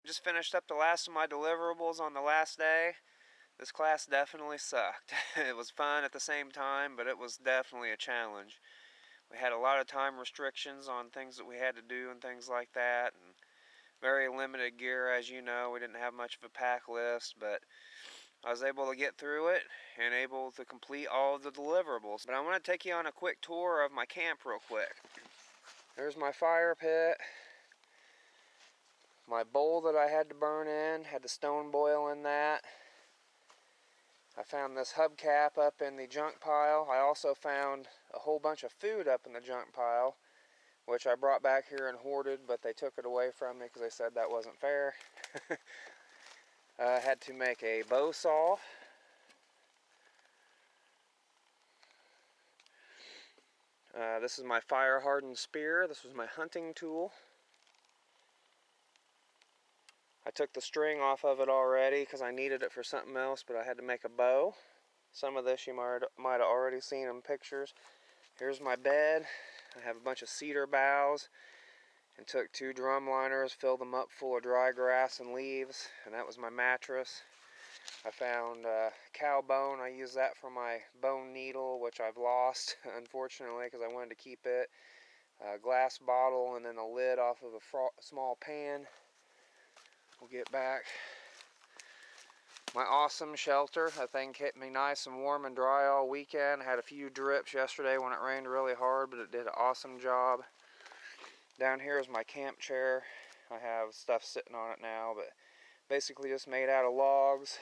Just finished up the last of my deliverables on the last day. This class definitely sucked. It was fun at the same time, but it was definitely a challenge. We had a lot of time restrictions on things that we had to do and things like that, and very limited gear, as you know. We didn't have much of a pack list, but I was able to get through it and able to complete all of the deliverables. But I want to take you on a quick tour of my camp real quick. There's my fire pit. My bowl that I had to burn in, had the stone boil in that. I found this hubcap up in the junk pile. I also found a whole bunch of food up in the junk pile, which I brought back here and hoarded, but they took it away from me because they said that wasn't fair. I had to make a bow saw. This is my fire hardened spear. This was my hunting tool. I took the string off of it already because I needed it for something else, but I had to make a bow. Some of this you might have already seen in pictures. Here's my bed. I have a bunch of cedar boughs and took 2 drum liners, filled them up full of dry grass and leaves, and that was my mattress. I found cow bone. I used that for my bone needle, which I've lost, unfortunately, because I wanted to keep it. A glass bottle and then a lid off of a small pan. We'll get back. My awesome shelter. That thing kept me nice and warm and dry all weekend. I had a few drips yesterday when it rained really hard, but it did an awesome job. Down here is my camp chair. I have stuff sitting on it now, but basically just made out of logs.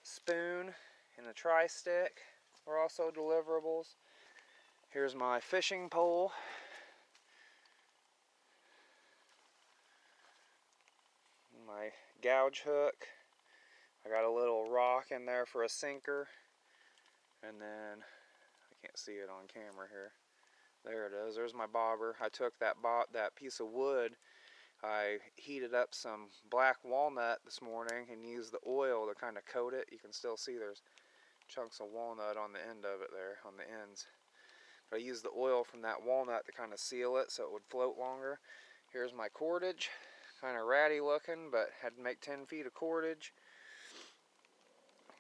Spoon and a tri-stick are also deliverables. Here's my fishing pole. My gouge hook. I got a little rock in there for a sinker, and then I can't see it on camera here. There it is. There's my bobber. I took that piece of wood. I heated up some black walnut this morning and used the oil to kind of coat it. You can still see there's chunks of walnut on the end of it there, on the ends. But I used the oil from that walnut to kind of seal it so it would float longer. Here's my cordage. Kind of ratty looking, but had to make 10 feet of cordage.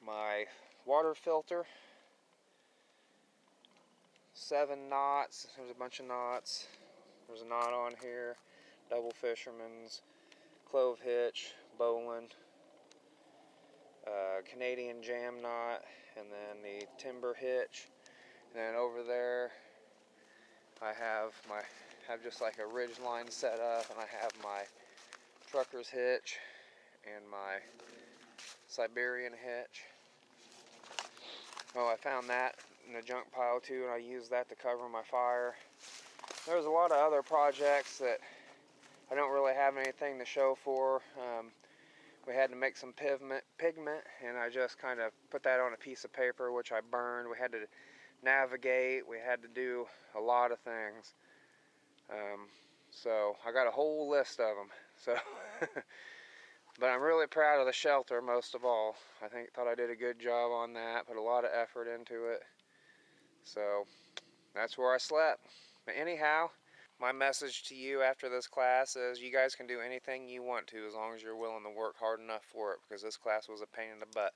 My water filter. 7 knots. There's a bunch of knots. There's a knot on here. Double fisherman's, clove hitch, bowline, Canadian jam knot, and then the timber hitch. And then over there I have just like a ridge line set up, and I have my trucker's hitch and my Siberian hitch. Oh, I found that in the junk pile too, and I used that to cover my fire. There's a lot of other projects that I don't really have anything to show for. We had to make some pigment, and I just kind of put that on a piece of paper, which I burned. We had to navigate. We had to do a lot of things. So I got a whole list of them. So, but I'm really proud of the shelter most of all. Thought I did a good job on that. Put a lot of effort into it. So that's where I slept. But anyhow, my message to you after this class is you guys can do anything you want to as long as you're willing to work hard enough for it, because this class was a pain in the butt.